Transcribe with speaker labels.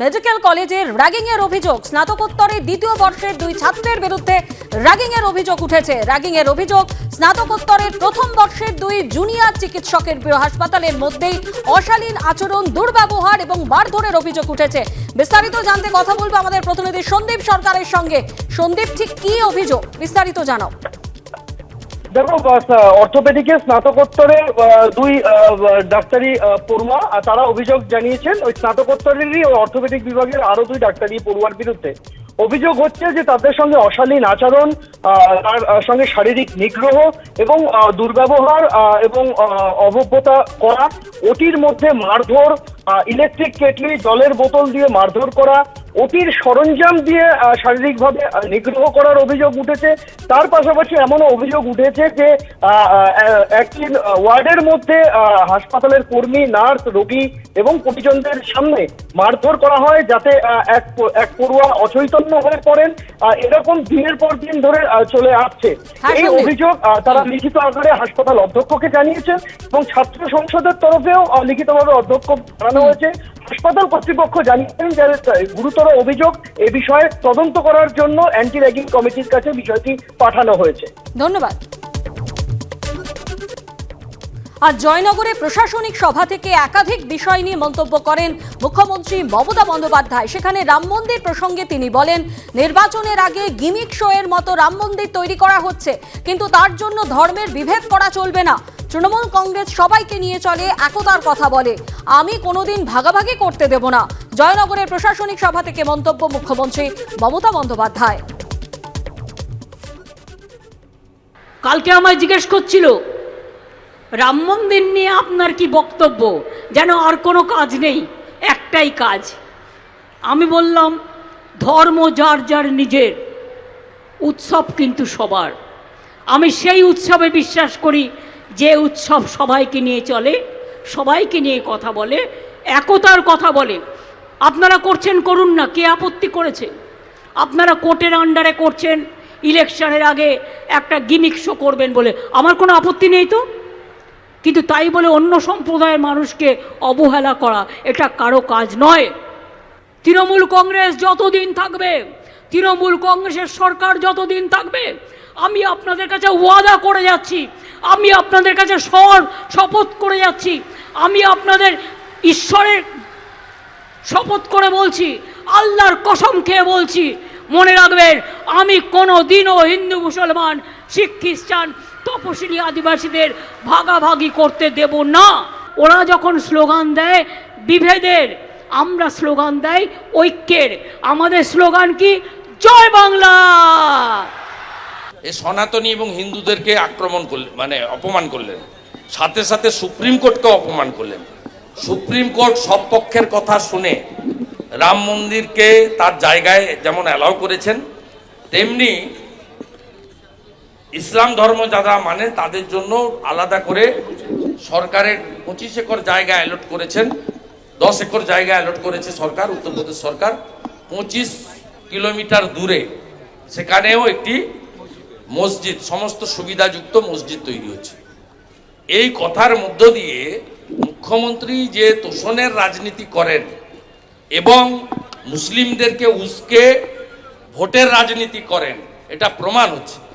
Speaker 1: Medical কলেজের ragging এর অভিযোগ, স্নাতকোত্তরের দ্বিতীয় বর্ষের দুই ছাত্রের বিরুদ্ধে র্যাগিং এর অভিযোগ উঠেছে। র্যাগিং এর অভিযোগ, স্নাতকোত্তরের প্রথম বর্ষের দুই জুনিয়র চিকিৎসকের হাসপাতালের মধ্যেই অশালীন আচরণ, দুর্ব্যবহার এবং মারধরের অভিযোগ উঠেছে। বিস্তারিত জানতে কথা বলবো আমাদের প্রতিনিধি সন্দীপ সরকারের সঙ্গে। সন্দীপ, ঠিক কি অভিযোগ, বিস্তারিত জানাও।
Speaker 2: দেখো, অর্থোপেডিকের স্নাতকোত্তরে দুই ডাক্তারি পড়ুয়া তারা অভিযোগ জানিয়েছেন ওই স্নাতকোত্তরেরই অর্থোপেডিক বিভাগের আরো দুই ডাক্তারি পড়ুয়ার বিরুদ্ধে। অভিযোগ হচ্ছে যে তাদের সঙ্গে অশালীন আচরণ, তার সঙ্গে শারীরিক নিগ্রহ এবং দুর্ব্যবহার এবং অভব্যতা করা, ওটির মধ্যে মারধর, ইলেকট্রিক কেটলি, জলের বোতল দিয়ে মারধর করা, ওটির সরঞ্জাম দিয়ে শারীরিকভাবে নিগ্রহ করার অভিযোগ উঠেছে। তার পাশাপাশি এমনও অভিযোগ উঠেছে যে একটি ওয়ার্ডের মধ্যে হাসপাতালের কর্মী, নার্স, রোগী এবং পরিজনদের সামনে মারধর করা হয়, যাতে এক পড়ুয়া অচৈতন্য হয়ে পড়েন। এরকম দিনের পর দিন ধরে চলে আসছে। এই অভিযোগ তারা লিখিত আকারে হাসপাতাল অধ্যক্ষকে জানিয়েছেন এবং ছাত্র সংসদের তরফেও লিখিতভাবে অধ্যক্ষ জানানো হয়েছে। হাসপাতাল কর্তৃপক্ষ জানিয়েছেন যে গুরুতর অভিযোগ, এ বিষয়ে তদন্ত করার জন্য অ্যান্টি র্যাগিং কমিটির কাছে বিষয়টি পাঠানো হয়েছে।
Speaker 1: ধন্যবাদ। আর জয়নগরে প্রশাসনিক সভা থেকে একাধিক বিষয় নিয়ে মন্তব্য করেন মুখ্যমন্ত্রী মমতা বন্দ্যোপাধ্যায়। সেখানে রাম মন্দির প্রসঙ্গে তিনি বলেন, নির্বাচনের আগে গিমিক শো এর মতো রাম মন্দির তৈরি করা হচ্ছে, কিন্তু তার জন্য ধর্মের বিভেদ করা চলবে না। তৃণমূল কংগ্রেস সবাইকে নিয়ে চলে, একতার কথা বলে, আমি কোনোদিন ভাগাভাগি করতে দেব না। জয়নগরের প্রশাসনিক সভা থেকে মন্তব্য মুখ্যমন্ত্রী মমতা বন্দ্যোপাধ্যায়।
Speaker 3: কালকে আমায় জিজ্ঞেস করছিল, রাম মন্দির নিয়ে আপনার কি বক্তব্য, যেন আর কোনো কাজ নেই, একটাই কাজ। আমি বললাম, ধর্ম যার যার নিজের, উৎসব কিন্তু সবার। আমি সেই উৎসবে বিশ্বাস করি যে উৎসব সবাইকে নিয়ে চলে, সবাইকে নিয়ে কথা বলে, একতার কথা বলে। আপনারা করছেন, করুন না, কে আপত্তি করেছে? আপনারা কোর্টের আন্ডারে করছেন, ইলেকশনের আগে একটা গিমিক শো করবেন বলে আমার কোনো আপত্তি নেই তো। কিন্তু তাই বলে অন্য সম্প্রদায়ের মানুষকে অবহেলা করা, এটা কারো কাজ নয়। তৃণমূল কংগ্রেস যতদিন থাকবে, তৃণমূল কংগ্রেসের সরকার যতদিন থাকবে, আমি আপনাদের কাছে ওয়াদা করে যাচ্ছি, আমি আপনাদের কাছে শপথ করে যাচ্ছি, আমি আপনাদের ঈশ্বরের শপথ করে বলছি, আল্লাহর কসম খেয়ে বলছি, মনে রাখবেন, আমি কোনো দিনও হিন্দু, মুসলমান, শিখ, খ্রিস্টান, তপশিলি, আদিবাসীদের ভাগাভাগি করতে দেব না। ওরা যখন স্লোগান দেয় বিভেদের, আমরা স্লোগান দেয় ঐক্যের। আমাদের স্লোগান কি? জয় বাংলা।
Speaker 4: এই সনাতনী এবং হিন্দুদেরকে আক্রমণ করলেন, মানে অপমান করলেন, সাথে সাথে সুপ্রিম কোর্টকেও অপমান করলেন। সুপ্রিম কোর্ট সব পক্ষের কথা শুনে রাম মন্দিরকে তার জায়গায় যেমন অ্যালাউ করেছেন, তেমনি ইসলাম ধর্ম যারা মানে তাদের জন্য আলাদা করে সরকারের 25 একর জায়গা অ্যালট করেছেন, 10 একর জায়গা অ্যালট করেছে সরকার, উত্তরপ্রদেশ সরকার। 25 কিলোমিটার দূরে সেখানেও একটি মসজিদ, সমস্ত সুবিধাযুক্ত মসজিদ তৈরি হচ্ছে। এই কথার মধ্য দিয়ে মুখ্যমন্ত্রী যে তোষণের রাজনীতি করেন এবং মুসলিমদেরকে উস্কে ভোটের রাজনীতি করেন, এটা প্রমাণ হচ্ছে।